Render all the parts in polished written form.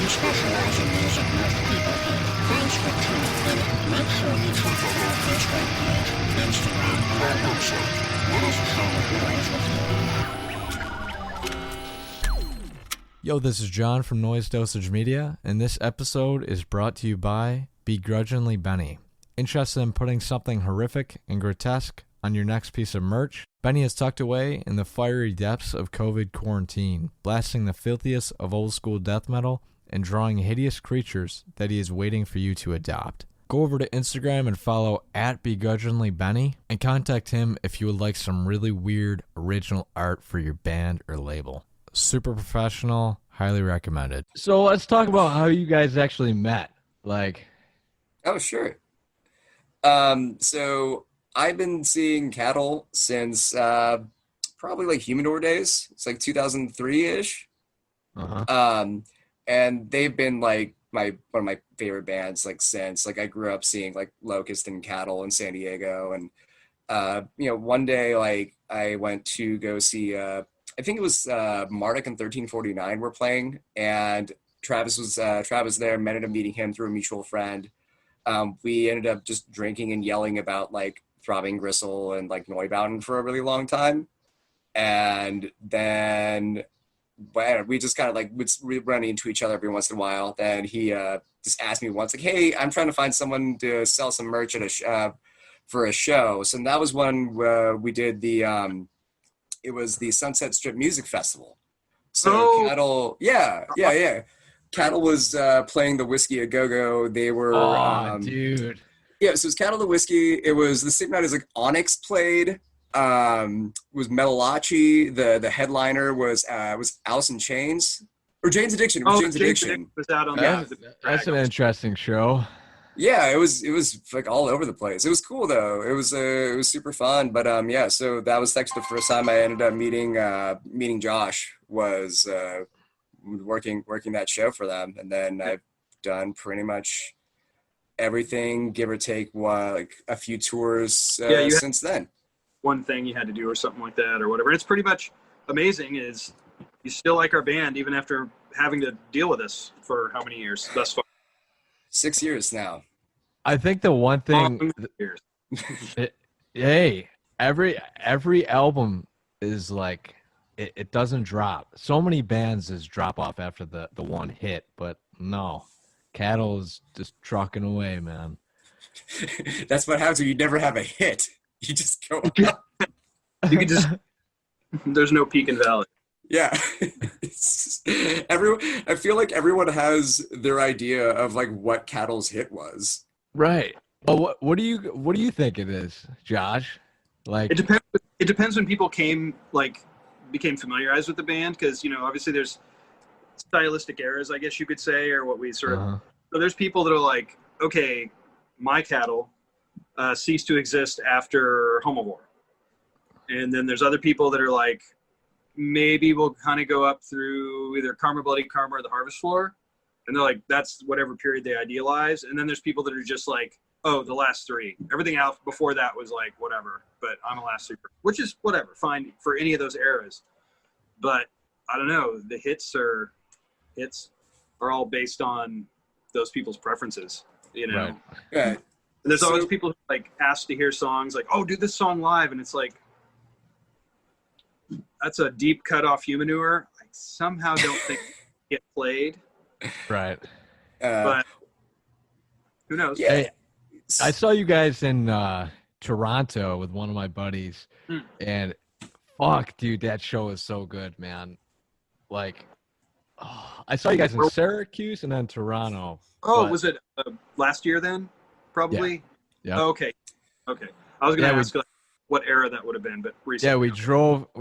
specialize in music most people hate. Thanks for tuning in. Make sure you check out our Facebook page, Instagram, and our website. Let us share the noise with you. Yo, this is John from Noise Dosage Media, and this episode is brought to you by Begrudgingly Benny. Interested in putting something horrific and grotesque on your next piece of merch? Benny is tucked away in the fiery depths of COVID quarantine, blasting the filthiest of old school death metal and drawing hideous creatures that he is waiting for you to adopt. Go over to Instagram and follow at BegrudginglyBenny and contact him if you would like some really weird original art for your band or label. Super professional, highly recommended. So let's talk about how you guys actually met. Oh, sure. So I've been seeing Cattle since probably like Humidor days. It's like 2003-ish. And they've been like one of my favorite bands since. I grew up seeing Locust and Cattle in San Diego, and one day I went to go see I think it was Marduk and 1349 were playing, and Travis was there. Ended up meeting him through a mutual friend. We ended up just drinking and yelling about Throbbing Gristle and Neubauten for a really long time, and then we just kind of would run into each other every once in a while. Then he just asked me once, "Hey, I'm trying to find someone to sell some merch at for a show." So that was when we did the it was the Sunset Strip Music Festival. So Cattle, yeah. Cattle was playing the Whiskey a Go-Go. They were, dude. Yeah, so it was Cattle the Whiskey. It was the same night as Onyx played. Was Metalachi. The headliner was Alice in Chains or Jane's Addiction. It was Jane's Addiction. Was out on that's an interesting show. Yeah, it was all over the place. It was cool though. It was super fun. But yeah, so that was actually the first time I ended up meeting Josh. Was working that show for them, and then I've done pretty much everything, give or take a few tours since then. One thing you had to do or something like that or whatever. It's pretty much amazing is you still like our band even after having to deal with this for how many years thus far? 6 years now. I think the one thing hey, every album is it doesn't drop. So many bands just drop off after the one hit, but no. Cattle is just trucking away, man. That's what happens when you never have a hit. You just go up. You can just there's no peak and valley. Yeah. I feel like everyone has their idea of what Cattle's hit was. Right. Well, what do you think it is, Josh? It depends when people became familiarized with the band, because obviously there's stylistic eras, I guess you could say, or what we sort of. So there's people that are okay, my Cattle ceased to exist after Homivore, and then there's other people that are maybe we'll kind of go up through either Karma, Bloody Karma, or the Harvest Floor, and they're that's whatever period they idealize. And then there's people that are just oh, the last three. Everything else before that was whatever, but I'm a last super, which is whatever, fine for any of those eras. But I don't know, the hits are all based on those people's preferences, Right. And there's always people who ask to hear songs oh, do this song live, and it's that's a deep cut off Humanure. I somehow don't think it get played. Right. But who knows? Yeah. Hey, I saw you guys in Toronto with one of my buddies, and fuck, dude, that show is so good, man. I saw you guys in Syracuse and then Toronto. Oh, was it last year then? Probably. Yeah. Oh, okay. I was going to ask what era that would have been, but recently. Yeah, we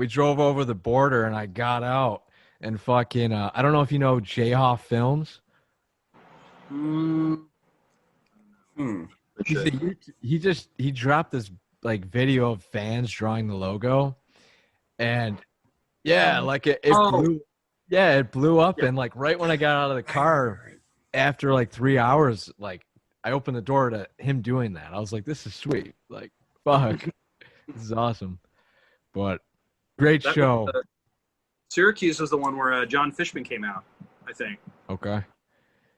drove over the border, and I got out and fucking I don't know if you know Jayhoff Films. He dropped this video of fans drawing the logo, and it blew up, and right when I got out of the car after 3 hours, I opened the door to him doing that. I was like, this is sweet. Fuck. This is awesome. But great show. Syracuse was the one where John Fishman came out, I think. Okay.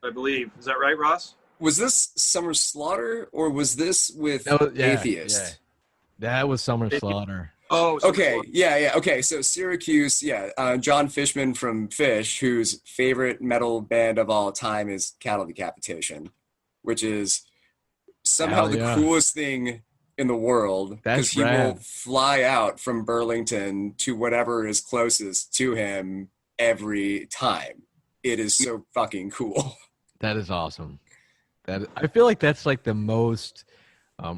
I believe. Is that right, Ross? Was this Summer Slaughter or was this with yeah, Atheist? Yeah. That was Summer Slaughter. Oh, okay. Yeah. Okay. So Syracuse, John Fishman from Fish, whose favorite metal band of all time is Cattle Decapitation, which is somehow the coolest thing in the world, because he will fly out from Burlington to whatever is closest to him every time. It is so fucking cool. That is awesome. I feel like that's like the most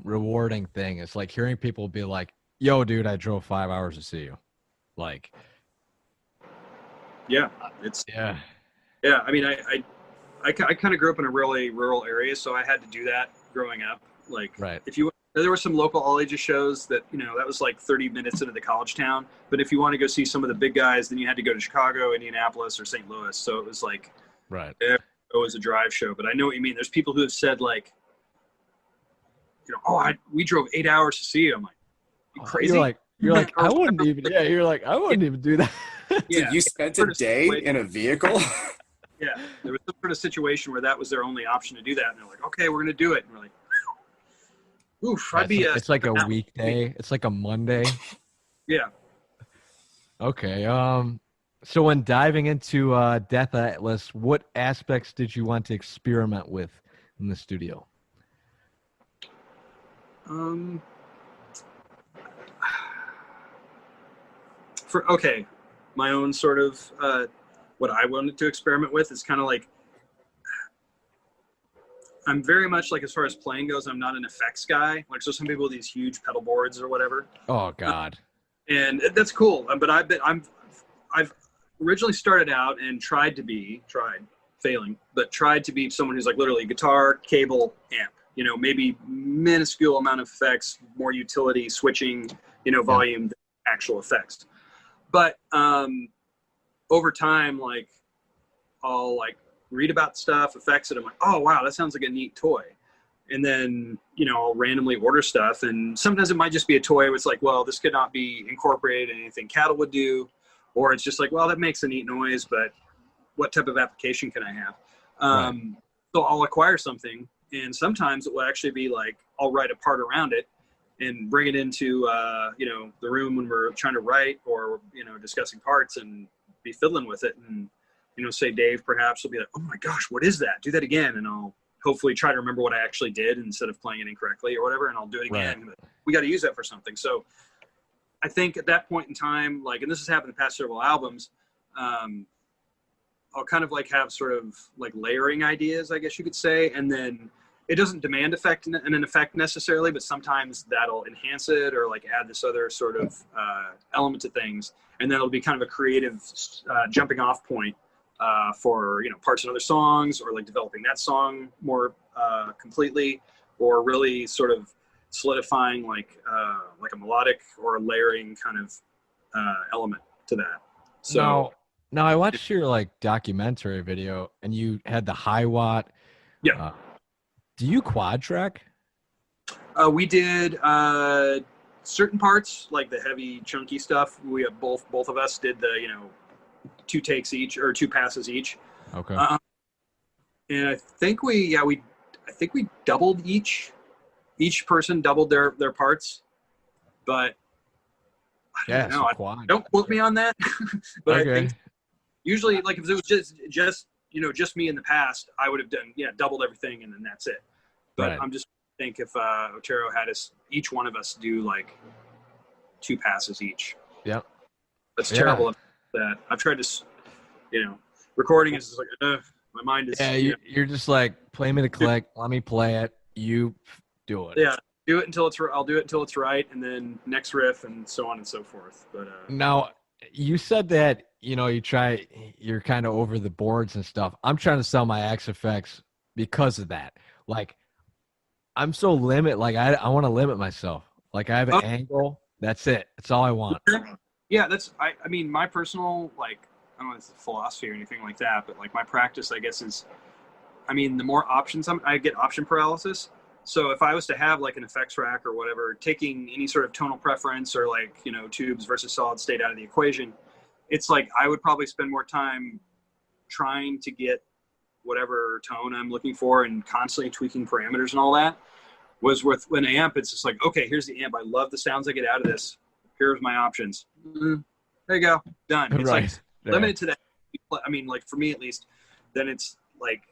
rewarding thing. It's like hearing people be like, yo, dude, I drove 5 hours to see you. Like, yeah. I mean, I kind of grew up in a really rural area, so I had to do that growing up. Like, there were some local all ages shows that, that was like 30 minutes into the college town. But if you want to go see some of the big guys, then you had to go to Chicago, Indianapolis, or St. Louis. So it was like, it was a drive show. But I know what you mean. There's people who have said like, we drove 8 hours to see you. I'm like, you crazy? You're like, I wouldn't even. Yeah, you're like, I wouldn't even do that. Yeah, you spent a day in a vehicle. Yeah, there was some sort of situation where that was their only option to do that, and they're like, okay, we're gonna do it. And we're like, oof, it's like a weekday. It's like a Monday. Yeah. Okay. So when diving into Death Atlas, what aspects did you want to experiment with in the studio? My own sort of what I wanted to experiment with is kind of like, I'm very much like, as far as playing goes, I'm not an effects guy. Like, so some people with these huge pedal boards or whatever. Oh God. And that's cool. But I've originally started out and tried to be someone who's like literally guitar, cable, amp, maybe minuscule amount of effects, more utility, switching, volume, than actual effects. But over time, like, I'll like read about stuff, effects, and I'm like, oh wow, that sounds like a neat toy. And then, I'll randomly order stuff, and sometimes it might just be a toy where it's like, well, this could not be incorporated in anything Cattle would do, or it's just like, well, that makes a neat noise, but what type of application can I have? So I'll acquire something, and sometimes it will actually be like, I'll write a part around it and bring it into, the room when we're trying to write or, discussing parts, and be fiddling with it. And, say Dave perhaps will be like, oh my gosh, what is that? Do that again. And I'll hopefully try to remember what I actually did instead of playing it incorrectly or whatever. And I'll do it again. But we got to use that for something. So I think at that point in time, like, and this has happened in the past several albums, I'll kind of like have sort of like layering ideas, I guess you could say. And then it doesn't demand an effect necessarily, but sometimes that'll enhance it or like add this other sort of element to things. And then it'll be kind of a creative jumping off point for, parts in other songs, or like developing that song more completely, or really sort of solidifying like a melodic or a layering kind of element to that. So now I watched your like documentary video, and you had the high watt. Yeah. Do you quad track? We did certain parts, like the heavy, chunky stuff. We have both of us did the 2 takes each, or 2 passes each. Okay. And I think we doubled each person doubled their parts, but I don't know. Don't quote me on that. But okay. I think usually, like, if it was just me in the past, I would have done doubled everything, and then that's it. But I'm just think if Otero had each one of us do like 2 passes each. Yep. That's terrible. That I've tried to, recording is like, my mind is. Yeah, you're just like, play me the click, let me play it, you do it. Yeah, do it until I'll do it until it's right, and then next riff, and so on and so forth. But now, you said that you're kind of over the boards and stuff. I'm trying to sell my Axe effects because of that. Like, I'm so like I want to limit myself. Like, I have an angle. That's it. That's all I want. Yeah, I mean, my personal, like, I don't know if it's a philosophy or anything like that, but like my practice, I guess, is, I mean, the more options I get option paralysis. So if I was to have like an effects rack or whatever, taking any sort of tonal preference or like, tubes versus solid state out of the equation, it's like I would probably spend more time trying to get whatever tone I'm looking for and constantly tweaking parameters and all that, was with an amp. It's just like, okay, here's the amp. I love the sounds I get out of this. Here's my options. There you go. Done. It's Right. like limited to that. I mean, like for me at least, then it's like,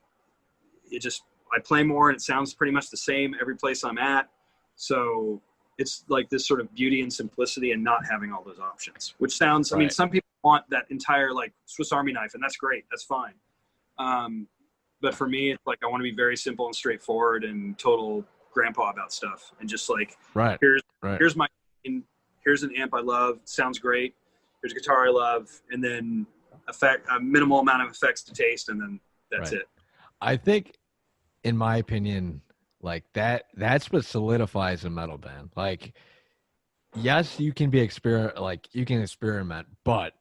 I play more and it sounds pretty much the same every place I'm at. So it's like this sort of beauty and simplicity and not having all those options, which sounds, I mean, some people want that entire like Swiss Army knife, and that's great. That's fine. But for me, it's like, I want to be very simple and straightforward and total grandpa about stuff. And just like, here's an amp I love. Sounds great. Here's a guitar I love. And then a minimal amount of effects to taste. And then that's it. I think, in my opinion, like that's what solidifies a metal band. Like, yes, you can experiment, but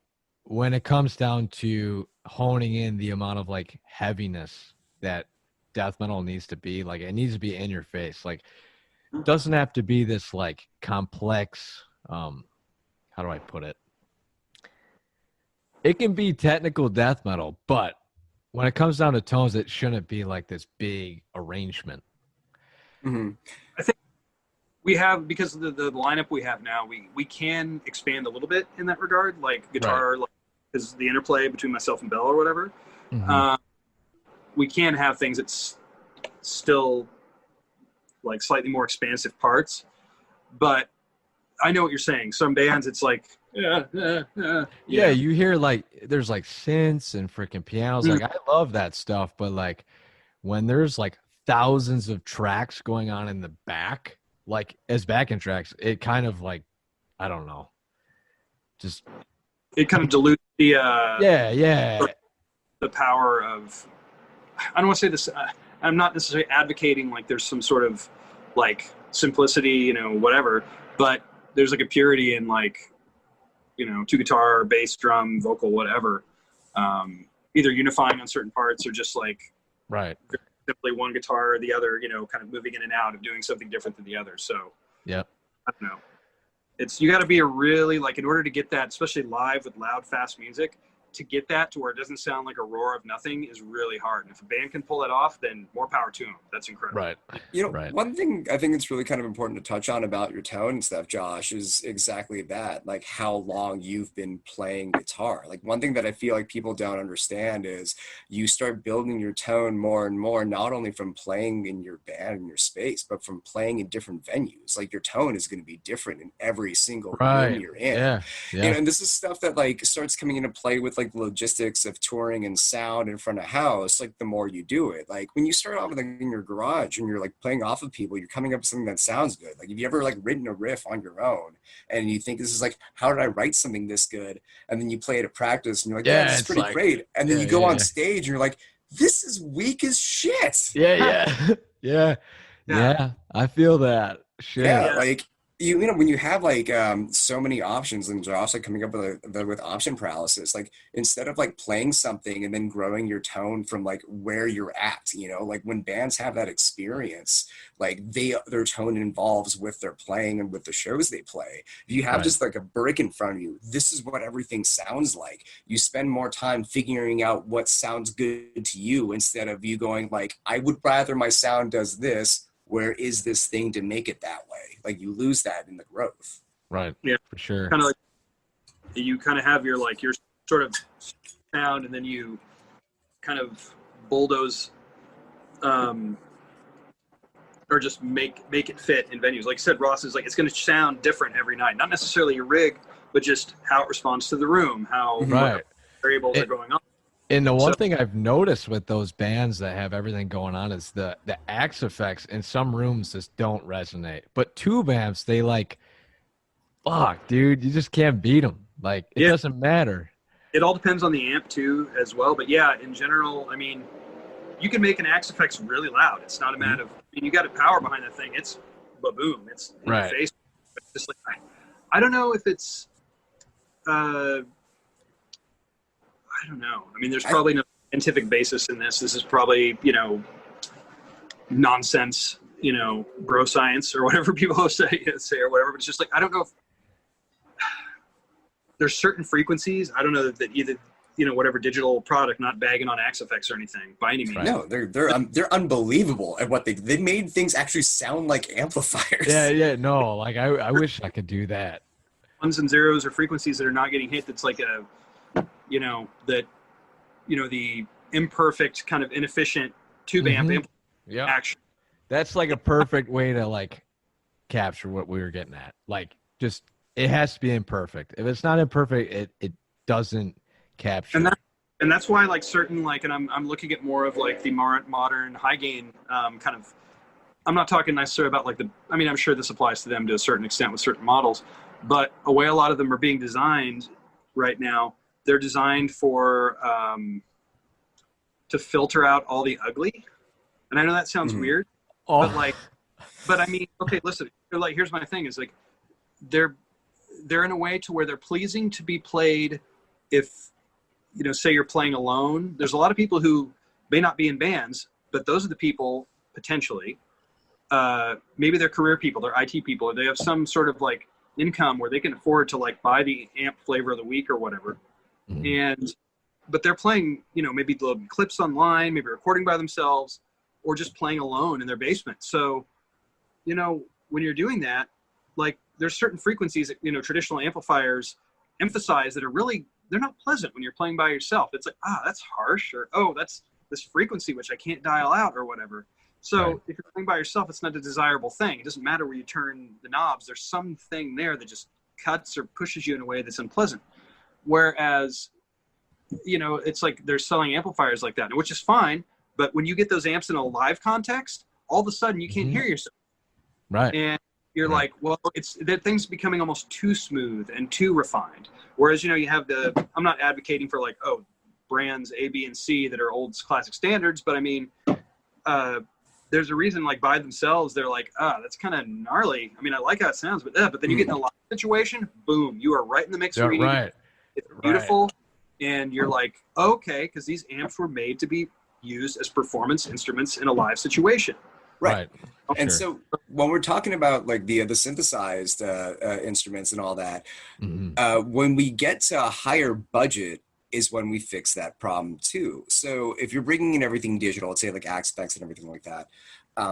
when it comes down to honing in the amount of like heaviness that death metal needs to be, like it needs to be in your face. Like, it doesn't have to be this like complex, how do I put it? It can be technical death metal, but when it comes down to tones, it shouldn't be like this big arrangement. Mm-hmm. I think we have, because of the lineup we have now, we can expand a little bit in that regard, like guitar, like, is the interplay between myself and Bell or whatever. Mm-hmm. We can have things that's still like slightly more expansive parts, but I know what you're saying. Some bands, it's like, yeah, you hear like there's like synths and freaking pianos. Like, I love that stuff, but like when there's like thousands of tracks going on in the back, like as backing tracks, it kind of like, I don't know, just it kind of dilutes the the power of, I don't want to say this, I'm not necessarily advocating like there's some sort of like simplicity, you know, whatever, but there's like a purity in like, you know, two guitar, bass, drum, vocal, whatever, either unifying on certain parts or just like simply one guitar or the other, you know, kind of moving in and out of doing something different than the other. So I don't know. It's, you got to be a really, like, in order to get that, especially live with loud, fast music, to get that to where it doesn't sound like a roar of nothing is really hard. And if a band can pull that off, then more power to them. That's incredible. Right. You know, one thing I think it's really kind of important to touch on about your tone and stuff, Josh, is exactly that, like how long you've been playing guitar. Like, one thing that I feel like people don't understand is you start building your tone more and more, not only from playing in your band in your space, but from playing in different venues. Like, your tone is going to be different in every single room you're in. You know, and this is stuff that like starts coming into play with like logistics of touring and sound in front of house. Like, the more you do it, like when you start off with, like, in your garage and you're like playing off of people, you're coming up with something that sounds good. Like, have you ever like written a riff on your own and you think, this is like, how did I write something this good? And then you play it at practice and you're like, yeah, this is pretty like, great. And then you go on stage and you're like, this is weak as shit. Yeah, I feel that shit. Like, you know, when you have like so many options, and Josh like coming up with option paralysis, like instead of like playing something and then growing your tone from like where you're at, you know, like when bands have that experience, like their tone involves with their playing and with the shows they play. If you have just like a brick in front of you, this is what everything sounds like. You spend more time figuring out what sounds good to you instead of you going like, I would rather my sound does this. Where is this thing to make it that way? Like, you lose that in the growth. Right. Yeah, for sure. Kind of like you kind of have your like your sort of sound, and then you kind of bulldoze, or just make it fit in venues. Like you said, Ross is like, it's going to sound different every night. Not necessarily your rig, but just how it responds to the room, how variables are going on. And the one thing I've noticed with those bands that have everything going on is the axe effects in some rooms just don't resonate. But tube amps, they like, fuck, dude, you just can't beat them. Like, it doesn't matter. It all depends on the amp too, as well. But yeah, in general, I mean, you can make an axe effects really loud. It's not a matter of, I mean, you got a power behind that thing. It's ba-boom. It's in your face. It's just like, I don't know if it's, I don't know. I mean, there's probably no scientific basis in this. This is probably, you know, nonsense, you know, bro science or whatever people say or whatever. But it's just like, I don't know if there's certain frequencies. I don't know that either whatever digital product, not bagging on Axe effects or anything by any means. No, they're unbelievable at what they made things actually sound like amplifiers. Yeah, no, like I wish I could do that. Ones and zeros or frequencies that are not getting hit. That's like the imperfect kind of inefficient tube amp action. That's like a perfect way to like capture what we were getting at. Like, just it has to be imperfect. If it's not imperfect, it doesn't capture. And that's why like certain like, and I'm looking at more of like the modern high gain kind of. I'm not talking necessarily about like I'm sure this applies to them to a certain extent with certain models, but a way a lot of them are being designed right now, they're designed for to filter out all the ugly. And I know that sounds weird, but I mean, okay, listen, like, here's my thing is like, they're in a way to where they're pleasing to be played. If, say you're playing alone, there's a lot of people who may not be in bands, but those are the people potentially, maybe they're career people, they're IT people, or they have some sort of like income where they can afford to like buy the amp flavor of the week or whatever. But they're playing, maybe loading clips online, maybe recording by themselves, or just playing alone in their basement. So, when you're doing that, like there's certain frequencies that, traditional amplifiers emphasize that are really, they're not pleasant when you're playing by yourself. It's like, that's harsh, or, that's this frequency, which I can't dial out or whatever. So if you're playing by yourself, it's not a desirable thing. It doesn't matter where you turn the knobs. There's something there that just cuts or pushes you in a way that's unpleasant. Whereas, it's like they're selling amplifiers like that, which is fine. But when you get those amps in a live context, all of a sudden you can't hear yourself. Right. And you're like, well, that thing's becoming almost too smooth and too refined. Whereas, you have I'm not advocating for like, brands A, B, and C that are old classic standards, but I mean, there's a reason like by themselves, they're like, that's kind of gnarly. I mean, I like how it sounds, but then you get in a live situation, boom, you are right in the mix. Right. It's beautiful. And you're like, okay, because these amps were made to be used as performance instruments in a live situation. Right. And so when we're talking about like the synthesized instruments and all that, when we get to a higher budget is when we fix that problem too. So if you're bringing in everything digital, let's say like Axe specs and everything like that,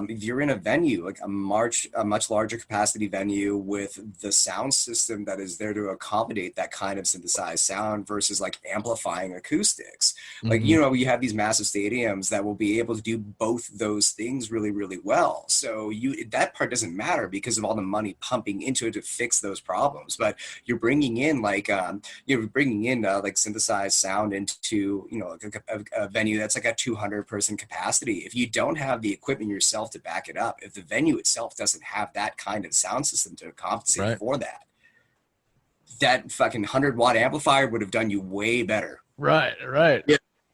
if you're in a venue, like a much larger capacity venue with the sound system that is there to accommodate that kind of synthesized sound versus like amplifying acoustics, like, you have these massive stadiums that will be able to do both those things really, really well. So that part doesn't matter because of all the money pumping into it to fix those problems. But you're bringing in like, like synthesized sound into, like a venue that's like a 200 person capacity. If you don't have the equipment yourself to back it up, if the venue itself doesn't have that kind of sound system to compensate for that fucking 100-watt amplifier would have done you way better. Right.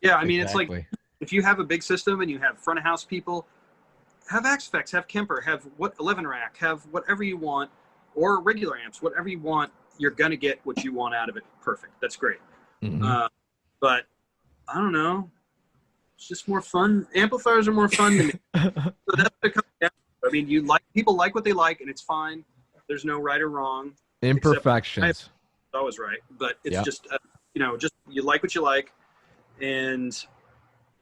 Yeah. I mean, it's like if you have a big system and you have front of house people, have Axe effects, have Kemper, have 11 rack, have whatever you want, or regular amps, whatever you want. You're gonna get what you want out of it. Perfect. That's great. But I don't know. It's just more fun. Amplifiers are more fun to me. So that's the comes down. I mean, people like what they like, and it's fine. There's no right or wrong. Imperfections. It's always right, but it's just just you like what you like, and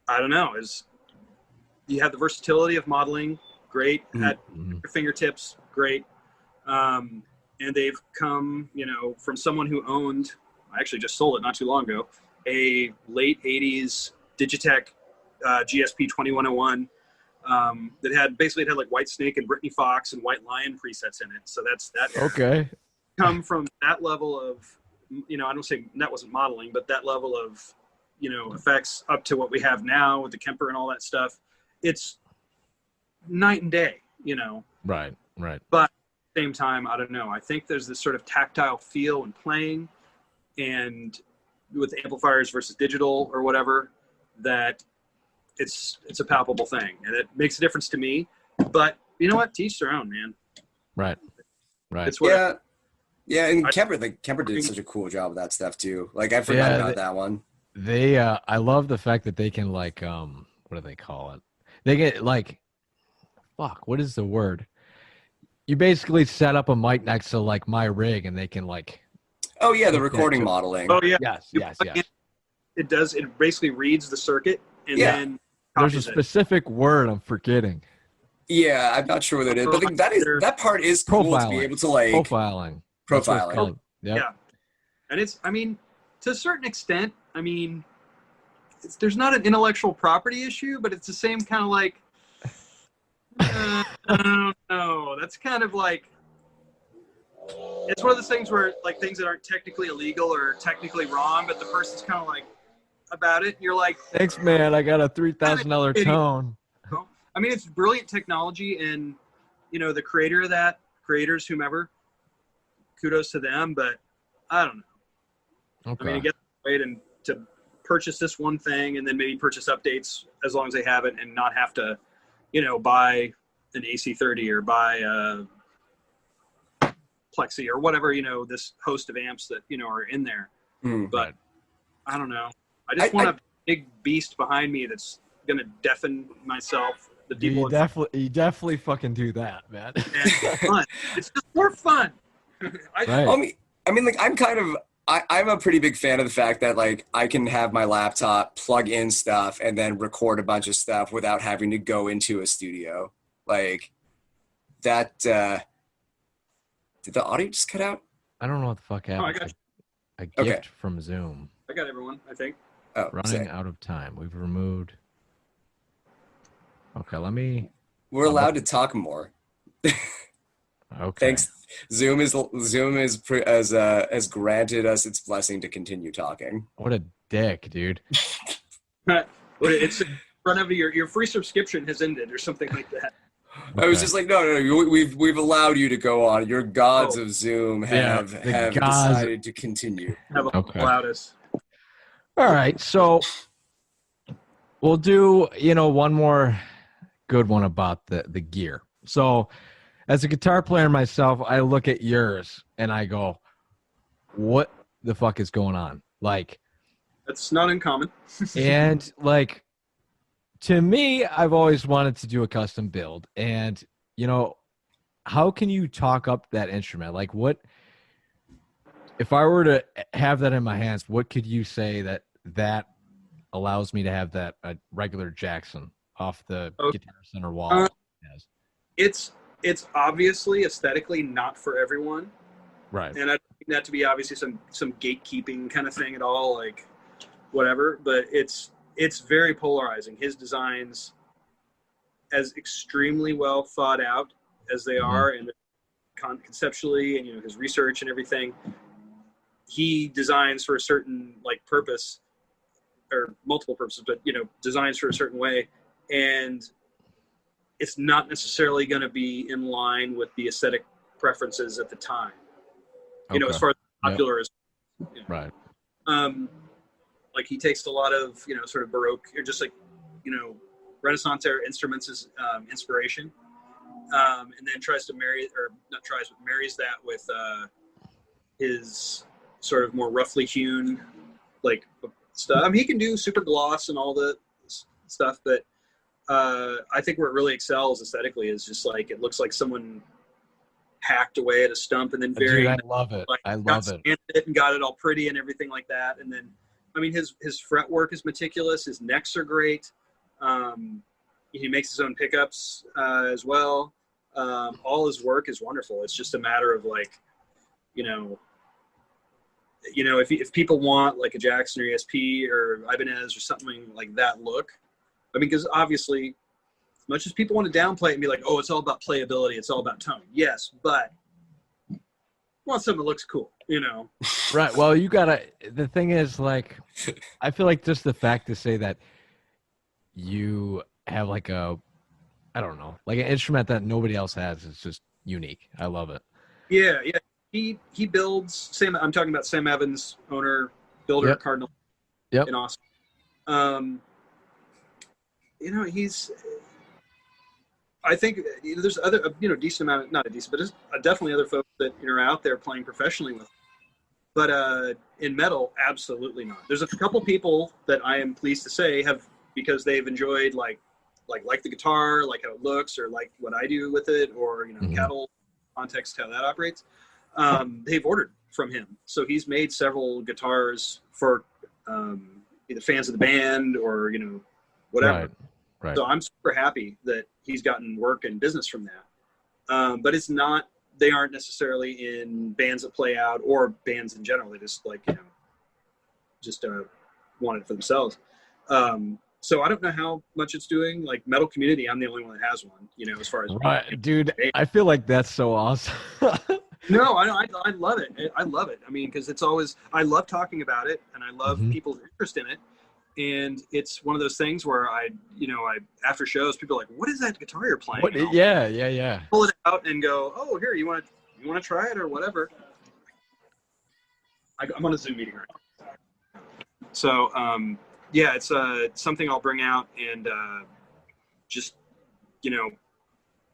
I don't know. You have the versatility of modeling, great at your fingertips, great, and they've come from someone who owned. I actually just sold it not too long ago. A late '80s Digitech GSP 2101 that had like White Snake and Britney Fox and White Lion presets in it. So that's okay. Come from that level of, I don't say that wasn't modeling, but that level of, effects up to what we have now with the Kemper and all that stuff. It's night and day, Right. But at the same time, I don't know. I think there's this sort of tactile feel when playing, and with amplifiers versus digital or whatever, that it's a palpable thing, and it makes a difference to me. But you know what? Teach their own, man. Right. It's Yeah, and Kemper did such a cool job with that stuff too. Like I forgot about that one. They I love the fact that they can like what do they call it? They get like what is the word? You basically set up a mic next to like my rig and they can like the recording modeling. Oh yeah. Yes. it basically reads the circuit and then there's a copies it. specific word I'm forgetting. Yeah, I'm not sure what it is, but that part is cool to be able to like profiling. That's what it's called. Yep. Yeah, and it's, I mean, to a certain extent, I mean, there's not an intellectual property issue, but it's the same kind of like, I don't know. That's kind of like, it's one of those things where like things that aren't technically illegal or technically wrong, but the person's kind of like about it. And you're like, thanks, man. I got a $3,000 tone. I mean, it's brilliant technology, and you know, the creator of that, creators, whomever, kudos to them. But I don't know. Okay. I mean, it gets wait and to purchase this one thing and then maybe purchase updates as long as they have it, and not have to, you know, buy an AC30 or buy a Plexi or whatever, you know, this host of amps that, you know, are in there. But I don't know. I just want a big beast behind me that's going to deafen myself. The people you definitely fucking do that, man. It's fun. It's just more fun. Right. I mean, like, I'm a pretty big fan of the fact that like I can have my laptop plug in stuff and then record a bunch of stuff without having to go into a studio. Like that. Did the audio just cut out? I don't know what the fuck happened. Oh, I got you. A gift from Zoom. I got everyone, I think. Oh, running out of time. We've removed. Okay, We're allowed to talk more. Okay. Thanks. Zoom has granted us its blessing to continue talking. What a dick, dude. It's in front of your free subscription has ended or something like that. Okay. I was just like, no, we've allowed you to go on. Your gods of Zoom have decided to continue. Have allowed us. All right, so we'll do, you know, one more good one about the gear. So as a guitar player myself, I look at yours and I go, what the fuck is going on? Like, that's not uncommon. And like, to me, I've always wanted to do a custom build. And, you know, how can you talk up that instrument? Like, what, if I were to have that in my hands, what could you say that allows me to have that regular Jackson off the Guitar Center wall? It's obviously aesthetically not for everyone. Right. And I think that to be obviously some gatekeeping kind of thing at all, like whatever, but it's very polarizing. His designs, as extremely well thought out as they are, and conceptually, and you know, his research and everything, he designs for a certain like purpose or multiple purposes, but you know, designs for a certain way, and it's not necessarily going to be in line with the aesthetic preferences at the time. You know, as far as popular as, you know. Right. Like he takes a lot of, you know, sort of Baroque or just like, you know, Renaissance era instruments as inspiration, and then marries that with his sort of more roughly hewn like stuff. I mean, he can do super gloss and all the stuff, but I think where it really excels aesthetically is just like it looks like someone hacked away at a stump and then Dude, I love it. Like, I love it. And got it all pretty and everything like that. And then, I mean, his fretwork is meticulous. His necks are great. He makes his own pickups as well. All his work is wonderful. It's just a matter of like, you know, if people want like a Jackson or ESP or Ibanez or something like that look, I mean, because obviously, as much as people want to downplay it and be like, oh, it's all about playability, it's all about tone. Yes, but I want something that looks cool, you know? Right. Well, the thing is, like, I feel like just the fact to say that you have like I don't know, like an instrument that nobody else has is just unique. I love it. Yeah. He builds, I'm talking about Sam Evans, owner, builder at Cardinal in Austin. You know, I think there's other, you know, decent amount, not a decent, but there's definitely other folks that, you know, are out there playing professionally with. But in metal, absolutely not. There's a couple people that I am pleased to say have, because they've enjoyed like the guitar, like how it looks, or like what I do with it, or, you know, Cattle context, how that operates. They've ordered from him. So he's made several guitars for, you either fans of the band or, you know, whatever. Right. So I'm super happy that he's gotten work and business from that. But it's not, they aren't necessarily in bands that play out or bands in general. They just like, you know, just want it for themselves. So I don't know how much it's doing. Like Metal Community, I'm the only one that has one, you know, as far as dude. I feel like that's so awesome. No, I love it. I love it. I mean, because it's always, I love talking about it, and I love people's interest in it. And it's one of those things where after shows, people are like, "What is that guitar you're playing?" Yeah. Pull it out and go, "Oh, here, you want to try it or whatever." I'm on a Zoom meeting right now. So, yeah, it's something I'll bring out and just, you know,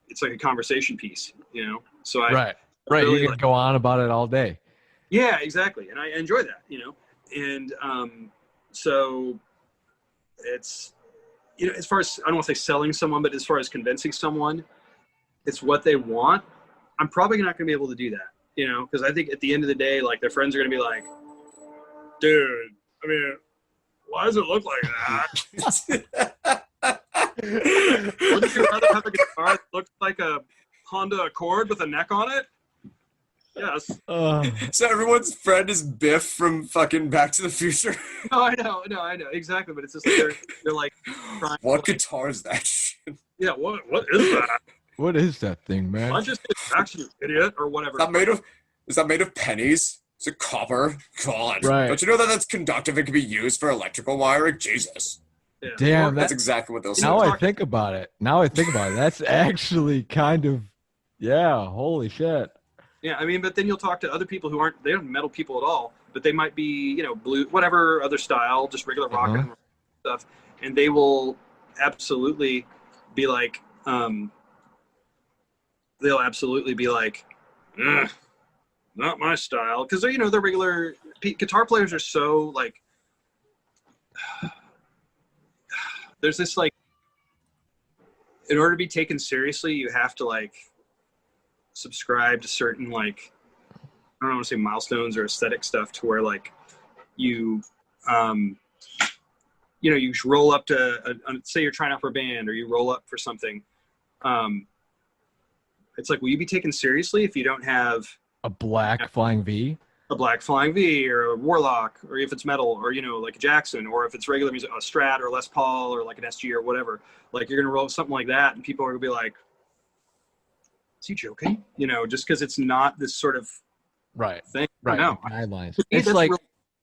it's like a conversation piece, you know. So Right. Really, You can go on about it all day. Yeah, exactly, and I enjoy that, you know. And so it's, you know, as far as, I don't want to say selling someone, but as far as convincing someone, it's what they want. I'm probably not going to be able to do that, you know, because I think at the end of the day, like their friends are going to be like, "Dude, I mean, why does it look like that? Wouldn't you rather have a guitar that looks like a Honda Accord with a neck on it?" Yes. So everyone's friend is Biff from fucking Back to the Future. No, I know, exactly. But it's just like they're like, what guitar is that shit? Yeah, what is that? What is that thing, man? I just actually idiot or whatever. Is that made of pennies? Is it copper? God. Right. Don't you know that that's conductive? It can be used for electrical wiring? Jesus. Yeah. Damn, that's exactly what they'll say. Now I think about it. That's actually kind of, yeah, holy shit. Yeah, I mean, but then you'll talk to other people who aren't metal people at all, but they might be, you know, blue, whatever other style, just regular rock and stuff, and they will absolutely be like, not my style, because they're, you know, they're regular guitar players are so like, there's this like, in order to be taken seriously, you have to like subscribe to certain like, I don't want to say milestones or aesthetic stuff, to where like you you know, you roll up to say you're trying out for a band or you roll up for something, it's like, will you be taken seriously if you don't have a black flying V or a Warlock, or if it's metal, or, you know, like a Jackson, or if it's regular music, a Strat or Les Paul or like an SG or whatever, like you're gonna roll something like that and people are gonna be like, "Is he joking?" You know, just because it's not this sort of thing. Right. No, guidelines.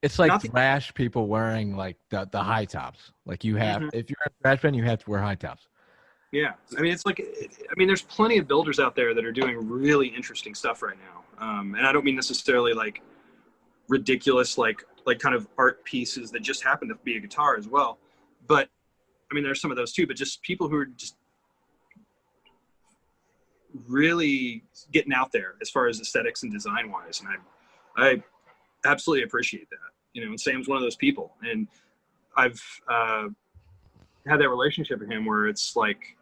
It's like thrash people wearing like the high tops. Like you have, if you're a thrash band, you have to wear high tops. Yeah, I mean, it's like, I mean, there's plenty of builders out there that are doing really interesting stuff right now, and I don't mean necessarily like ridiculous, like kind of art pieces that just happen to be a guitar as well. But I mean, there's some of those too. But just people who are just really getting out there as far as aesthetics and design wise, and I absolutely appreciate that, you know. And Sam's one of those people, and I've had that relationship with him where it's like,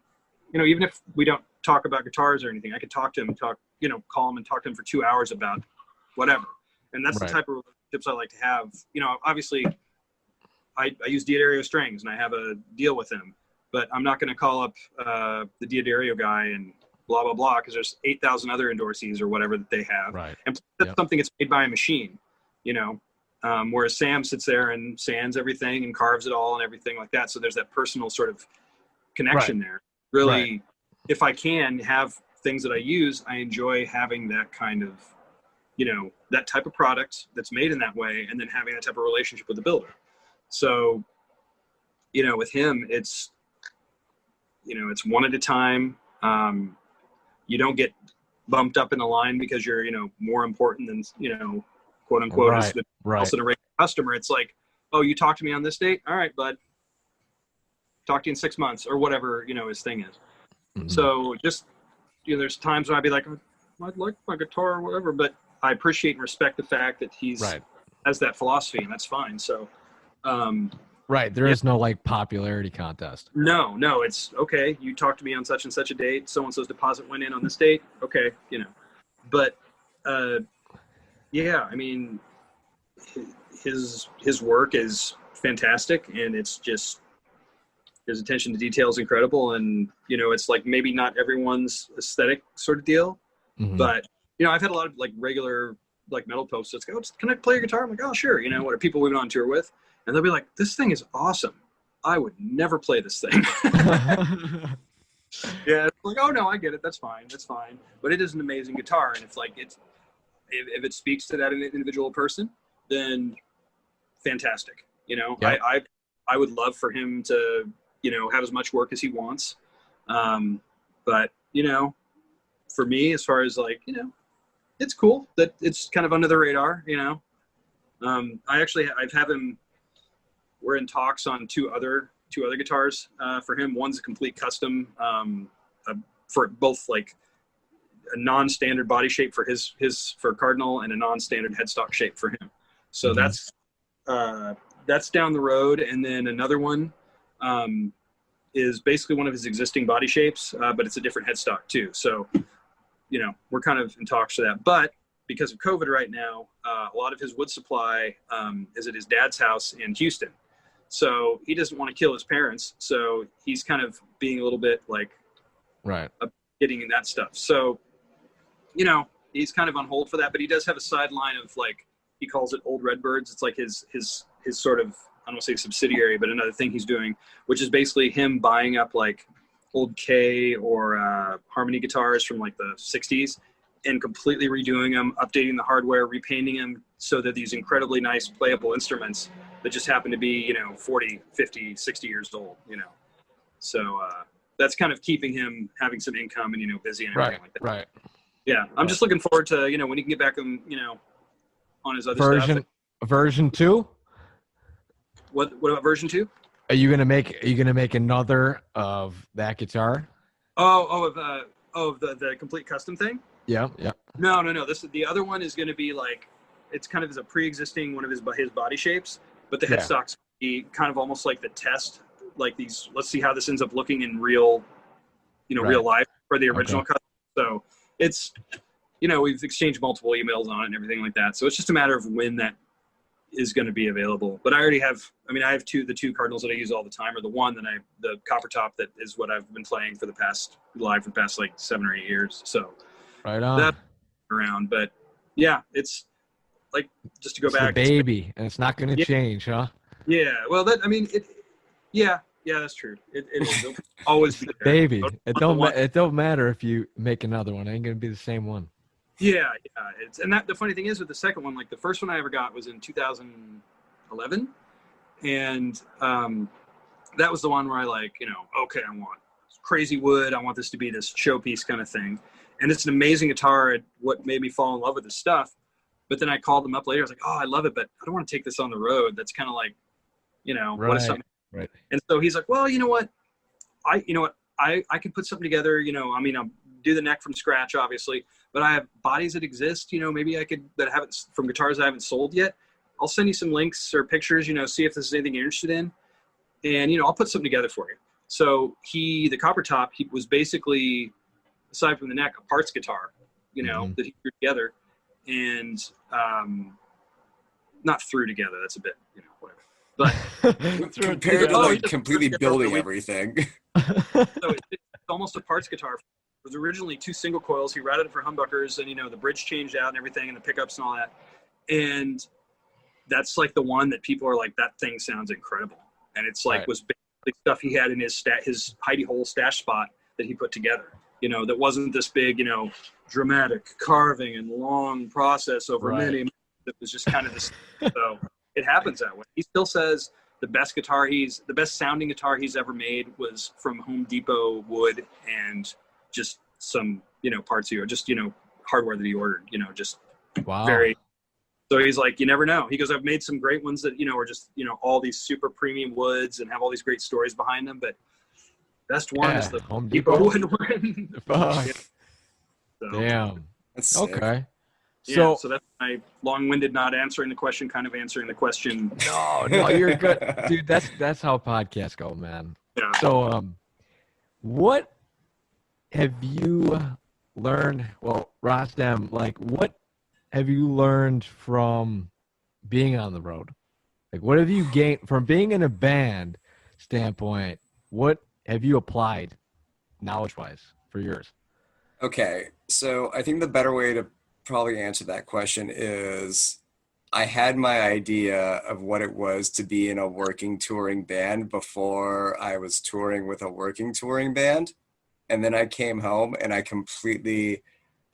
you know, even if we don't talk about guitars or anything, I could talk to him and call him and talk to him for 2 hours about whatever. And that's the type of relationships I like to have. You know, obviously I use Diodario strings and I have a deal with him, but I'm not going to call up the Diodario guy and blah, blah, blah, because there's 8,000 other endorsees or whatever that they have. Right. And that's something that's made by a machine, you know, whereas Sam sits there and sands everything and carves it all and everything like that. So there's that personal sort of connection there. Really, if I can have things that I use, I enjoy having that kind of, you know, that type of product that's made in that way, and then having that type of relationship with the builder. So, you know, with him, it's, you know, it's one at a time. You don't get bumped up in the line because you're, you know, more important than, you know, quote unquote, as the else in a regular customer. It's like, "Oh, you talked to me on this date? All right, bud. Talk to you in 6 months," or whatever, you know, his thing is. So just, you know, there's times when I'd be like, "I'd like my guitar or whatever," but I appreciate and respect the fact that he's has that philosophy, and that's fine. So, there is no like popularity contest. No, it's okay. You talked to me on such and such a date. So-and-so's deposit went in on this date. Okay, you know, but yeah, I mean, his work is fantastic, and it's just his attention to detail is incredible, and it's like maybe not everyone's aesthetic sort of deal, but I've had a lot of like regular like metal posts that go, can I play your guitar? I'm like, oh sure. What are people we've been on tour with, and they'll be like, this thing is awesome. I would never play this thing. Yeah, it's like, oh no, I get it. That's fine. But it is an amazing guitar, and it's like if it speaks to that individual person, then fantastic. Yep. I would love for him to have as much work as he wants, but for me, as far as like it's cool that it's kind of under the radar. I've had him. We're in talks on two other guitars for him. One's a complete custom for both like a non-standard body shape for his for Cardinal and a non-standard headstock shape for him. So that's down the road. And then another one is basically one of his existing body shapes, but it's a different headstock too. So, we're kind of in talks for that. But because of COVID right now, a lot of his wood supply is at his dad's house in Houston. So he doesn't want to kill his parents. So he's kind of being a little bit like getting in that stuff. So, he's kind of on hold for that, but he does have a sideline of like, he calls it Old Redbirds. It's like his sort of, I don't want to say subsidiary, but another thing he's doing, which is basically him buying up like old K or Harmony guitars from like the 60s and completely redoing them, updating the hardware, repainting them so that these incredibly nice playable instruments that just happen to be, 40, 50, 60 years old, So that's kind of keeping him having some income and, busy and everything like that. Right. Yeah. I'm just looking forward to, when he can get back on his other stuff. Version 2? What about version 2? Are you gonna make another of that guitar? Of the complete custom thing? Yeah. No. The other one is going to be like, it's kind of as a pre-existing one of his body shapes, but the headstocks be kind of almost like the test, like these. Let's see how this ends up looking in real, real life for the original custom. So it's, we've exchanged multiple emails on it and everything like that. So it's just a matter of when that is going to be available. But I already have. I have the two Cardinals that I use all the time, or the one that the copper top that is what I've been playing for the past like 7 or 8 years. So. Right on. That around, but yeah, it's like just to go back. The baby, and it's not going to change, huh? Yeah. Well, Yeah, that's true. It will always be there. Baby. It don't matter if you make another one. It ain't going to be the same one. Yeah. The funny thing is with the second one, like the first one I ever got was in 2011, and that was the one where I like, okay, I want crazy wood. I want this to be this showpiece kind of thing. And it's an amazing guitar. What made me fall in love with the stuff. But then I called him up later. I was like, oh, I love it, but I don't want to take this on the road. That's kind of like, what is something? Right. And so he's like, well, I can put something together. I'll do the neck from scratch, obviously, but I have bodies that exist. Maybe I could that haven't from guitars I haven't sold yet. I'll send you some links or pictures. See if this is anything you're interested in, and I'll put something together for you. So the copper top, he was basically, aside from the neck, a parts guitar, that he threw together, and not threw together. That's a bit, whatever. But compared to like completely building everything. So it's almost a parts guitar. It was originally 2 single coils. He routed it for humbuckers, and the bridge changed out and everything, and the pickups and all that. And that's like the one that people are like, that thing sounds incredible. And it's like was basically stuff he had in his hidey hole stash spot that he put together. That wasn't this big, dramatic carving and long process over many. It was just kind of this. So it happens that way. He still says the best sounding guitar he's ever made was from Home Depot wood and just some, parts or just, hardware that he ordered, just very. So he's like, you never know. He goes, I've made some great ones that, are just, all these super premium woods and have all these great stories behind them. But best one is the Home Depot wood one. Fuck. So, damn. That's okay. Sick. So that's my long-winded, not answering the question, kind of answering the question. No, you're good, dude. That's how podcasts go, man. Yeah. So, what have you learned? Well, Rostam, like, what have you learned from being on the road? Like, what have you gained from being in a band standpoint? What have you applied knowledge-wise for yours? Okay, so I think the better way to probably answer that question is I had my idea of what it was to be in a working touring band before I was touring with a working touring band. And then I came home and I completely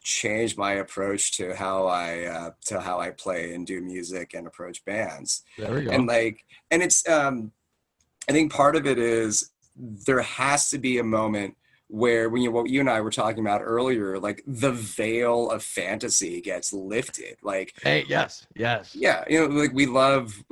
changed my approach to how I play and do music and approach bands. There we go. And it's I think part of it is there has to be a moment where when what you and I were talking about earlier, like the veil of fantasy gets lifted. Like, hey, yes. yeah, like we love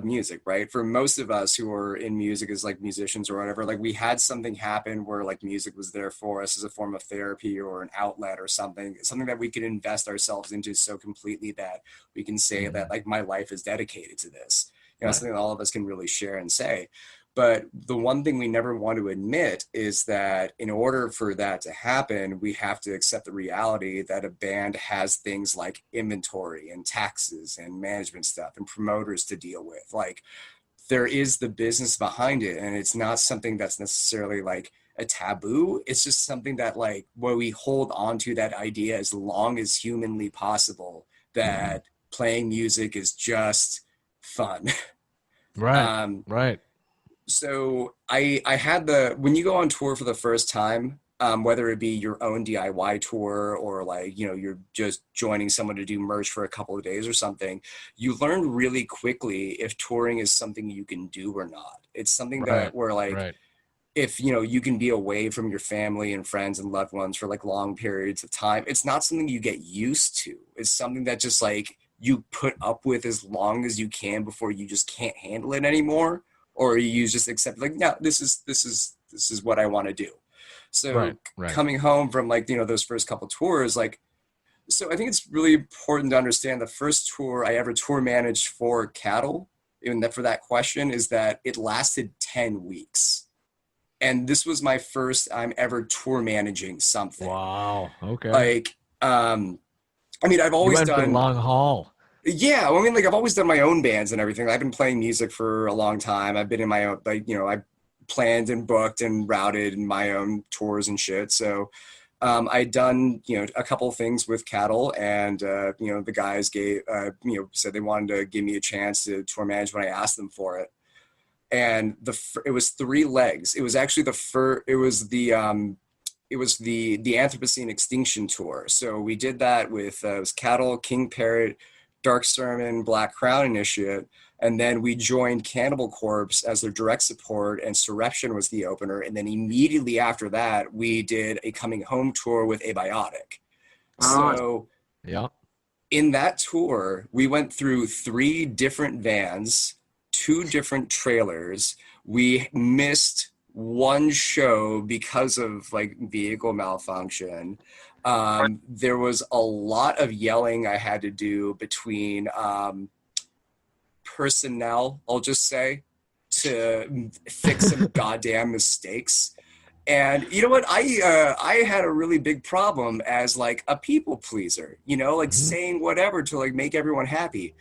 music, right? For most of us who are in music as like musicians or whatever, like we had something happen where like music was there for us as a form of therapy or an outlet or something that we could invest ourselves into so completely that we can say that like my life is dedicated to this. Right. Something that all of us can really share and say. But the one thing we never want to admit is that in order for that to happen, we have to accept the reality that a band has things like inventory and taxes and management stuff and promoters to deal with. Like there is the business behind it, and it's not something that's necessarily like a taboo. It's just something that like where we hold on to that idea as long as humanly possible that playing music is just fun. Right. Right. So I had when you go on tour for the first time, whether it be your own DIY tour or like, you're just joining someone to do merch for a couple of days or something, you learn really quickly if touring is something you can do or not. It's something that where like, if, you can be away from your family and friends and loved ones for like long periods of time, it's not something you get used to. It's something that just like you put up with as long as you can before you just can't handle it anymore. Or you just accept like, no, this is what I want to do. So coming home from like, those first couple tours, like, so I think it's really important to understand the first tour I ever tour managed for Cattle, even that for that question, is that it lasted 10 weeks. And this was my first time ever tour managing something. Wow. Okay. Like, I mean, I've always done the long haul. Yeah, well, I mean, like I've always done my own bands and everything. I've been playing music for a long time. I've been in my own, like, I planned and booked and routed my own tours and shit. So I'd done, a couple of things with Cattle, and the guys said they wanted to give me a chance to tour manage when I asked them for it. And it was 3 legs. It was actually it was the Anthropocene Extinction Tour. So we did that with it was Cattle, King Parrot, Dark Sermon, Black Crown Initiate, and then we joined Cannibal Corpse as their direct support, and Surreption was the opener. And then immediately after that, we did a coming home tour with Abiotic. So in that tour, we went through 3 different vans, 2 different trailers. We missed 1 show because of like vehicle malfunction. There was a lot of yelling I had to do between personnel, I'll just say, to fix some goddamn mistakes. And you know what? I had a really big problem as like a people pleaser, like saying whatever to like make everyone happy.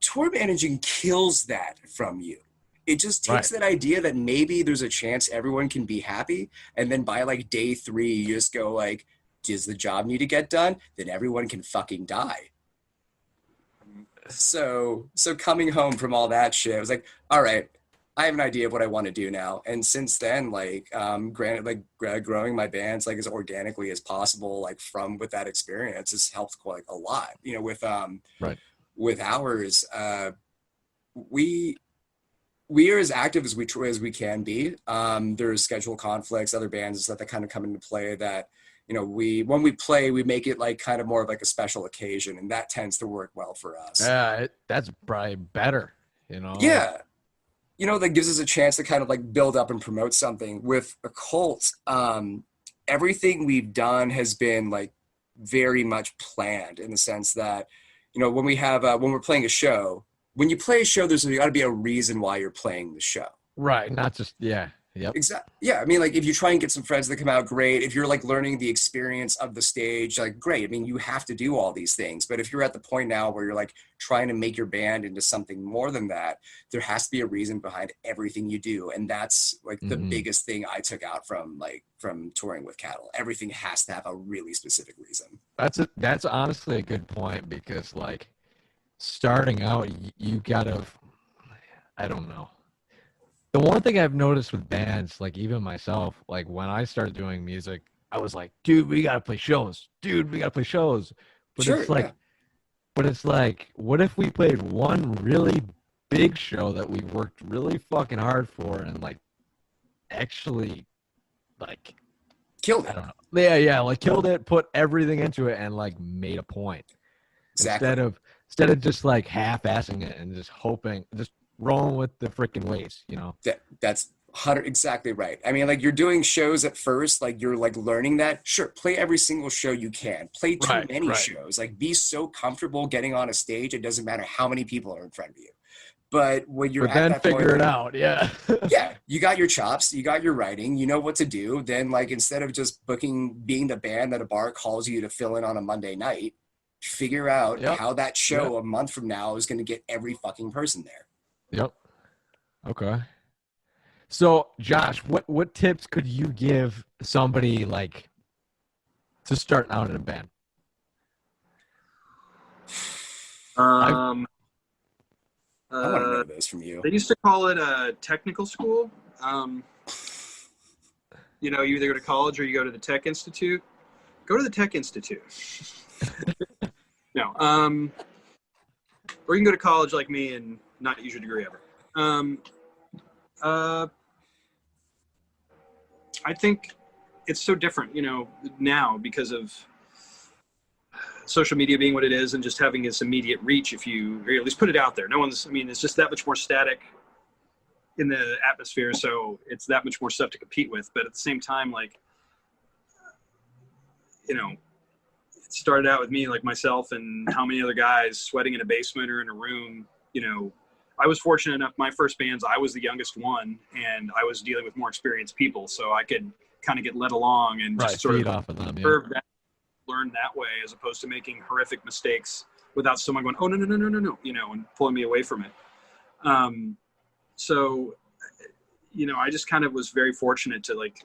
Tour managing kills that from you. It just takes that idea that maybe there's a chance everyone can be happy. And then by like day 3, you just go like, does the job need to get done? Then everyone can fucking die. So coming home from all that shit, I was like, all right, I have an idea of what I want to do now. And since then, like, granted, like growing my bands like as organically as possible, like with that experience has helped quite a lot. With ours, we are as active as we can be. There's schedule conflicts, other bands and stuff that kind of come into play that, when we play, we make it like kind of more of like a special occasion, and that tends to work well for us. Yeah, that's probably better, Yeah. That gives us a chance to kind of like build up and promote something. With OhCult, everything we've done has been like very much planned in the sense that, when we have, when we're playing a show, when you play a show, there's got to be a reason why you're playing the show. Right. Not just, Yep. Exactly. Yeah. I mean, like if you try and get some friends that come out, great. If you're like learning the experience of the stage, like great. I mean, you have to do all these things. But if you're at the point now where you're like trying to make your band into something more than that, there has to be a reason behind everything you do. And that's like the biggest thing I took out from touring with Cattle. Everything has to have a really specific reason. That's honestly a good point, because like starting out, you gotta, I don't know. The one thing I've noticed with bands, like even myself, like when I started doing music, I was like, dude, we gotta play shows. Dude, we gotta play shows. But Sure, it's like, what if we played one really big show that we worked really fucking hard for and like actually like Killed it. I don't know. Yeah, like killed it, put everything into it, and like made a point. Exactly. Instead of just like half-assing it and just hoping, just rolling with the freaking waves, you know. That's exactly right. I mean, like you're doing shows at first, like you're like learning that. Sure, play every single show you can. Play too many shows. Like be so comfortable getting on a stage, it doesn't matter how many people are in front of you. But when you're at that point, figure it out, yeah. Yeah, you got your chops, you got your writing, you know what to do. Then like instead of just being the band that a bar calls you to fill in on a Monday night, figure out how that show a month from now is going to get every fucking person there. Yep. Okay. So, Josh, what tips could you give somebody like to start out in a band? I want to know those from you. They used to call it a technical school. You know, you either go to college or you go to the Tech Institute. Go to the Tech Institute. No. Or you can go to college like me and not use your degree ever. I think it's so different, you know, now because of social media being what it is and just having this immediate reach. If you, or at least put it out there, it's just that much more static in the atmosphere. So it's that much more stuff to compete with. But at the same time, like, you know, it started out with me, like myself and how many other guys sweating in a basement or in a room. You know, I was fortunate enough, my first bands, I was the youngest one and I was dealing with more experienced people. So I could kind of get led along and just sort of off of them, learn that way, as opposed to making horrific mistakes without someone going, oh, no, you know, and pulling me away from it. So, you know, I just kind of was very fortunate to like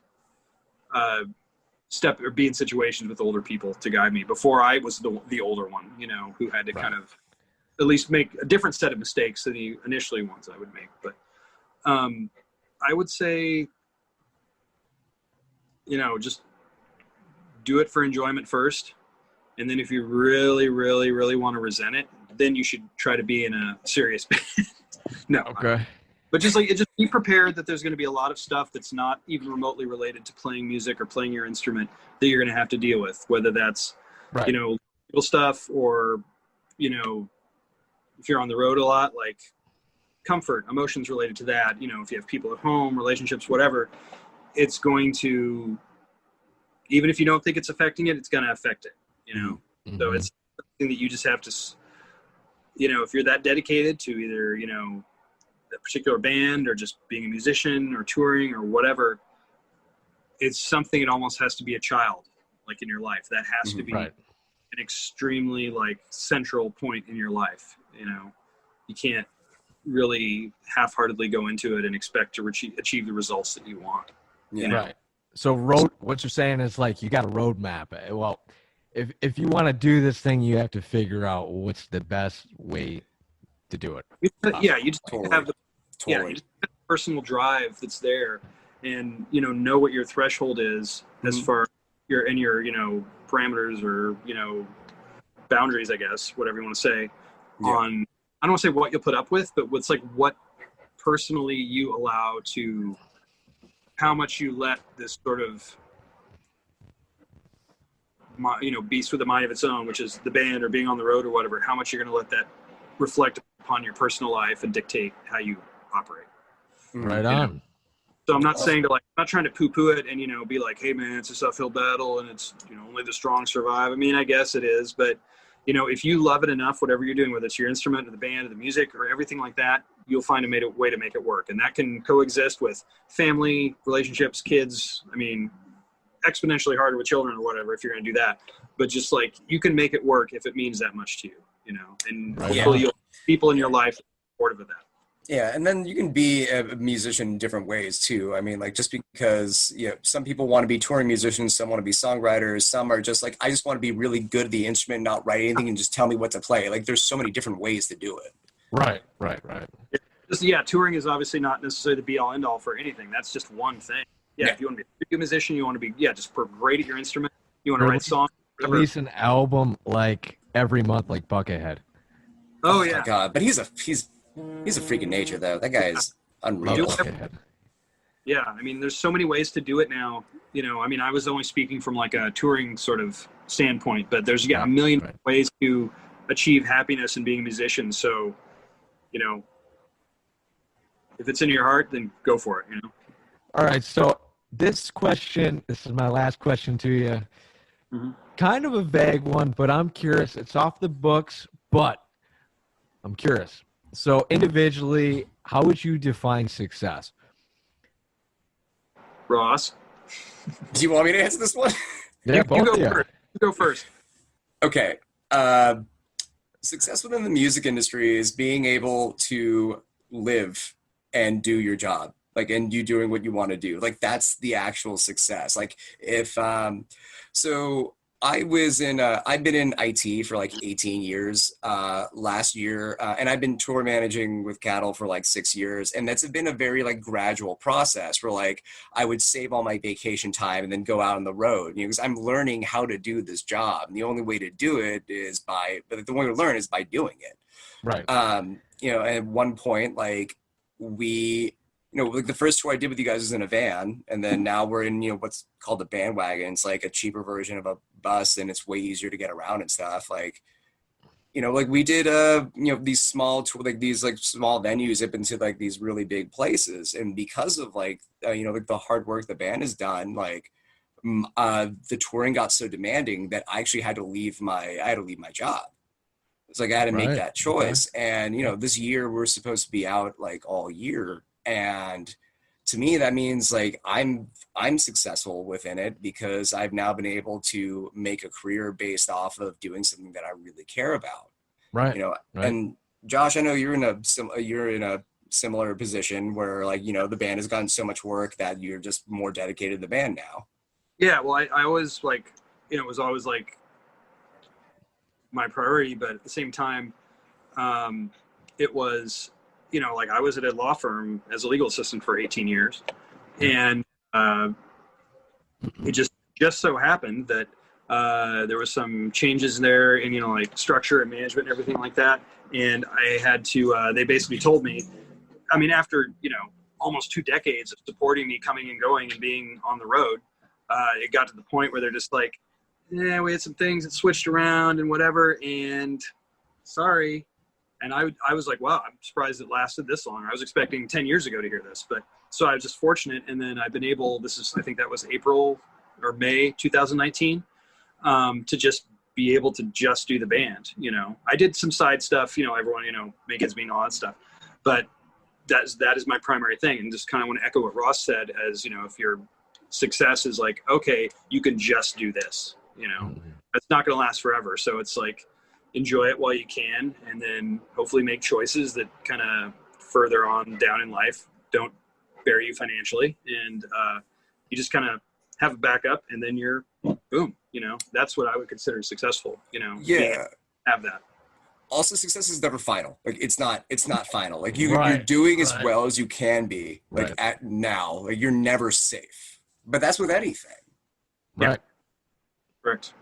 step or be in situations with older people to guide me before I was the older one, you know, who had to kind of at least make a different set of mistakes than the initially ones I would make. But I would say, you know, just do it for enjoyment first. And then if you really, really, really want to resent it, then you should try to be in a serious band. No. Okay. But just be prepared that there's going to be a lot of stuff that's not even remotely related to playing music or playing your instrument that you're going to have to deal with, whether that's, you know, legal stuff or, you know, if you're on the road a lot, like comfort, emotions related to that, you know, if you have people at home, relationships, whatever, it's going to, even if you don't think it's affecting it, it's going to affect it, you know? Mm-hmm. So it's something that you just have to, you know, if you're that dedicated to either, you know, a particular band or just being a musician or touring or whatever, it's something, it almost has to be a child, like in your life. That has to be an extremely like central point in your life. You know, you can't really half-heartedly go into it and expect to achieve the results that you want. You know? Right. So what you're saying is like, you got a roadmap. Well, if you want to do this thing, you have to figure out what's the best way to do it. Yeah. You just have the you just have the personal drive that's there, and, you know what your threshold is as far your you know, parameters or, you know, boundaries, I guess, whatever you want to say on, I don't want to say what you'll put up with, but what's like what personally you allow to, how much you let this sort of, you know, beast with a mind of its own, which is the band or being on the road or whatever, how much you're going to let that reflect upon your personal life and dictate how you operate. Right on. Know? So I'm not saying to like, I'm not trying to poo-poo it and, you know, be like, hey man, it's a uphill battle and it's, you know, only the strong survive. I mean, I guess it is, but, you know, if you love it enough, whatever you're doing, whether it's your instrument or the band or the music or everything like that, you'll find a way to make it work. And that can coexist with family, relationships, kids. I mean, exponentially harder with children or whatever if you're going to do that. But just like, you can make it work if it means that much to you, you know, and hopefully you'll have people in your life supportive of that. Yeah, and then you can be a musician in different ways too. I mean, like, just because, you know, some people want to be touring musicians, some want to be songwriters, some are just like, I just want to be really good at the instrument, not write anything, and just tell me what to play. Like, there's so many different ways to do it. Right. Touring is obviously not necessarily the be all end all for anything. That's just one thing. Yeah, if you want to be a good musician, you want to be just great at your instrument, you want to write songs. Release an album like every month, like Buckethead. Oh yeah. My God, but he's a freak of nature though. That guy is unreal. Yeah, I mean, there's so many ways to do it now. You know, I mean, I was only speaking from like a touring sort of standpoint, but there's a million ways to achieve happiness in being a musician. So, you know, if it's in your heart, then go for it, you know? All right. So this is my last question to you. Mm-hmm. Kind of a vague one, but I'm curious. It's off the books, but I'm curious. So individually, how would you define success? Ross? Do you want me to answer this one? Yeah, you go first. Okay. Success within the music industry is being able to live and do your job, like, and you doing what you want to do. Like, that's the actual success. Like, if so I've been in IT for like 18 years last year, and I've been tour managing with Cattle for like 6 years, and that's been a very like gradual process where like I would save all my vacation time and then go out on the road, you know, because I'm learning how to do this job, and the only way to do it is by doing it. Right. You know, at one point, like, like the first tour I did with you guys was in a van, and then now we're in, you know, what's called a bandwagon. It's like a cheaper version of a bus, and it's way easier to get around and stuff. Like, you know, like we did, you know, these small small venues up into like these really big places. And because of like, you know, like the hard work the band has done, like, the touring got so demanding that I actually had to leave my job. It's like I had to make that choice. Okay. And, you know, this year we're supposed to be out like all year. And to me, that means like I'm successful within it because I've now been able to make a career based off of doing something that I really care about. Right. You know, and Josh, I know you're in a similar position where, like, you know, the band has gotten so much work that you're just more dedicated to the band now. Yeah. Well, I always like, you know, it was always like my priority, but at the same time, it was, you know, like I was at a law firm as a legal assistant for 18 years, and it just so happened that there was some changes there in, you know, like structure and management and everything like that. And I had to, they basically told me, I mean, after, you know, almost 2 decades of supporting me coming and going and being on the road, it got to the point where they're just like, yeah, we had some things that switched around and whatever, and sorry. And I was like, wow, I'm surprised it lasted this long. I was expecting 10 years ago to hear this, but so I was just fortunate. And then I've been able, I think that was April or May 2019, to just be able to just do the band. You know, I did some side stuff, you know, everyone, you know, make ends meet, all that stuff, but that is my primary thing. And just kind of want to echo what Ross said, as, you know, if your success is like, okay, you can just do this, you know, that's not going to last forever. So it's like, enjoy it while you can, and then hopefully make choices that kind of further on down in life don't bury you financially, and you just kind of have a backup, and then you're boom, you know, that's what I would consider successful, you know. Yeah, have that. Also, success is never final. Like, it's not final. Like, you're doing as well as you can be, like, at now. Like, you're never safe, but that's with anything. Right. Correct.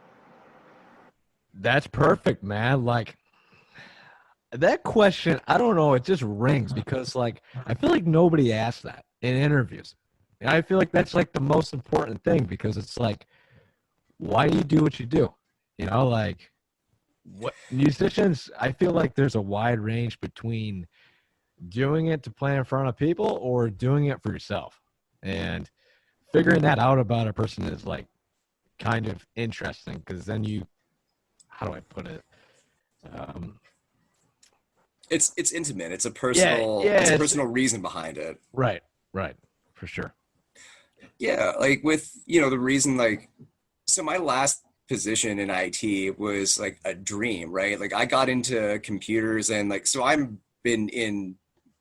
That's perfect, man. Like, that question, I don't know, it just rings because, like, I feel like nobody asks that in interviews. And I feel like that's, like, the most important thing, because it's like, why do you do what you do? You know, like, what musicians, I feel like there's a wide range between doing it to play in front of people or doing it for yourself. And figuring that out about a person is, like, kind of interesting, because then you, how do I put it? it's intimate. It's a personal it's a personal reason behind it. Right, for sure. Yeah, like with the reason, like, so my last position in IT was like a dream, right? Like I got into computers and like so I've been in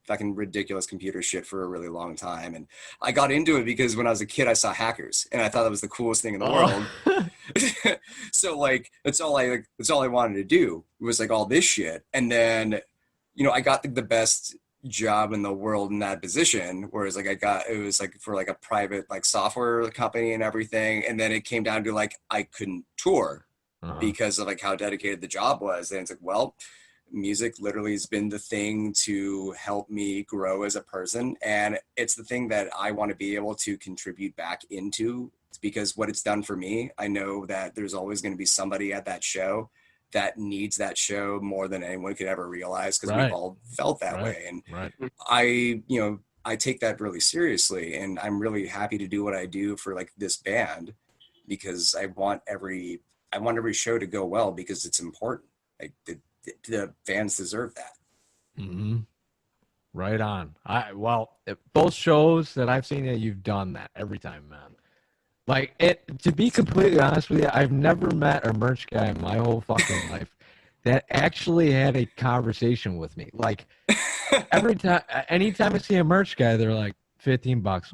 fucking ridiculous computer shit for a really long time, and I got into it because when I was a kid I saw hackers and I thought that was the coolest thing in the world. So like that's all I wanted to do was like all this shit, and then I got the best job in the world in that position, whereas like it was like for like a private like software company and everything, and then it came down to like I couldn't tour because of like how dedicated the job was, and it's like, well, music literally has been the thing to help me grow as a person, and it's the thing that I want to be able to contribute back into, because what it's done for me, I know that there's always going to be somebody at that show that needs that show more than anyone could ever realize, because we've all felt that way. And I take that really seriously, and I'm really happy to do what I do for like this band, because I want every show to go well, because it's important. Like the fans deserve that. Mm-hmm. Right on. Both shows that I've seen that you've done that every time, man. Like, to be completely honest with you, I've never met a merch guy in my whole fucking life that actually had a conversation with me. Like, anytime I see a merch guy, they're like, $15.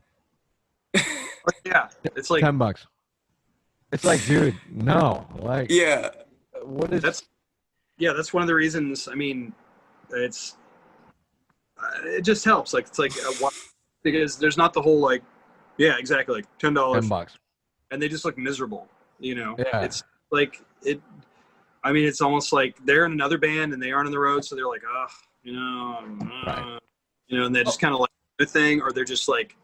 Yeah, it's like $10. It's like, dude, no. Like, yeah. What is that's one of the reasons. I mean, it just helps. Like, it's like because there's not the whole like, yeah, exactly, like $10, $10, and they just look miserable. Yeah. It's like it. I mean, it's almost like they're in another band and they aren't on the road, so they're like, right. And they just kind of like the thing, or they're just like,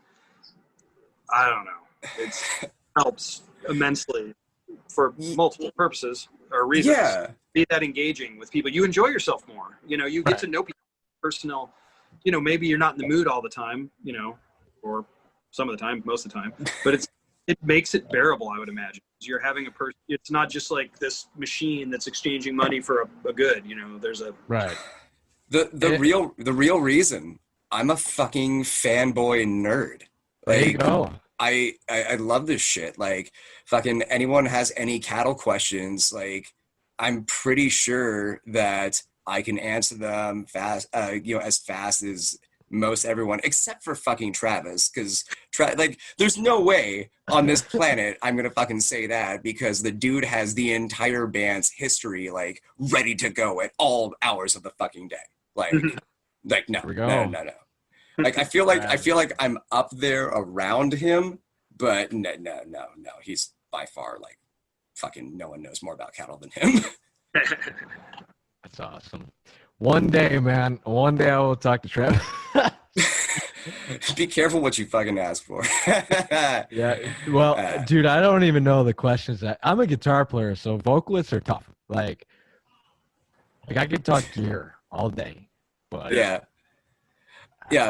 I don't know. It helps immensely for multiple purposes or reasons. Yeah. Be that engaging with people. You enjoy yourself more. You get to know people personal. Maybe you're not in the mood all the time, or some of the time, most of the time, but it makes it bearable, I would imagine. You're having a person. It's not just like this machine that's exchanging money for a good. There's a right. The real reason I'm a fucking fanboy nerd. Like, there you go. I love this shit. Like, fucking anyone has any cattle questions, like, I'm pretty sure that I can answer them fast, as fast as most everyone, except for fucking Travis, because there's no way on this planet I'm gonna fucking say that, because the dude has the entire band's history like ready to go at all hours of the fucking day. Like no. Like I feel like I'm up there around him, but no. He's by far like fucking no one knows more about cattle than him. That's awesome. One day, man. One day I will talk to Travis. Be careful what you fucking ask for. Yeah. Well, dude, I don't even know the questions. I'm a guitar player, so vocalists are tough. Like I could talk gear all day. But yeah.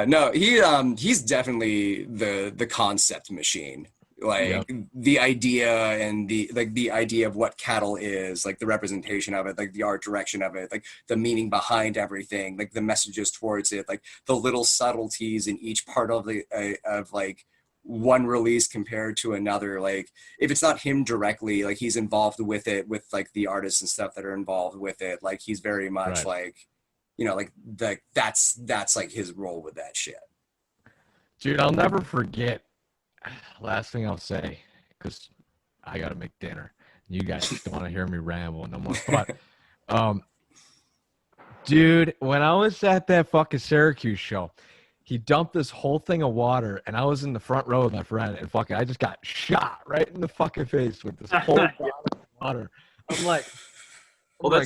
No, he's definitely the concept machine. Like the idea and the idea of what cattle is, like the representation of it, like the art direction of it, like the meaning behind everything, like the messages towards it, like the little subtleties in each part of of like one release compared to another. Like if it's not him directly, like he's involved with it, with like the artists and stuff that are involved with it. Like he's very much like, like that's like his role with that shit. Dude, I'll never forget. Last thing I'll say, because I gotta make dinner. You guys don't want to hear me ramble no more. But, dude, when I was at that fucking Syracuse show, he dumped this whole thing of water, and I was in the front row with my friend, and fucking, I just got shot right in the fucking face with this whole bottle of water. I'm like, well,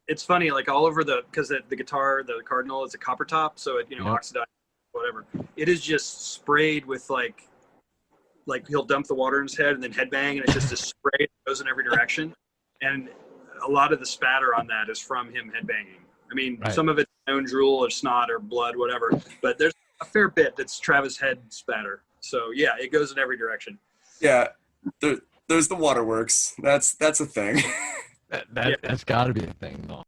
it's funny, like all over because the guitar, the Cardinal is a copper top, so it oxidized. Whatever, it is just sprayed with like he'll dump the water in his head and then headbang, and it's just a spray that goes in every direction, and a lot of the spatter on that is from him headbanging. I mean, some of it's own drool or snot or blood, whatever, but there's a fair bit that's Travis head spatter. So yeah, it goes in every direction. Yeah, there's the waterworks. That's a thing. That's got to be a thing, though.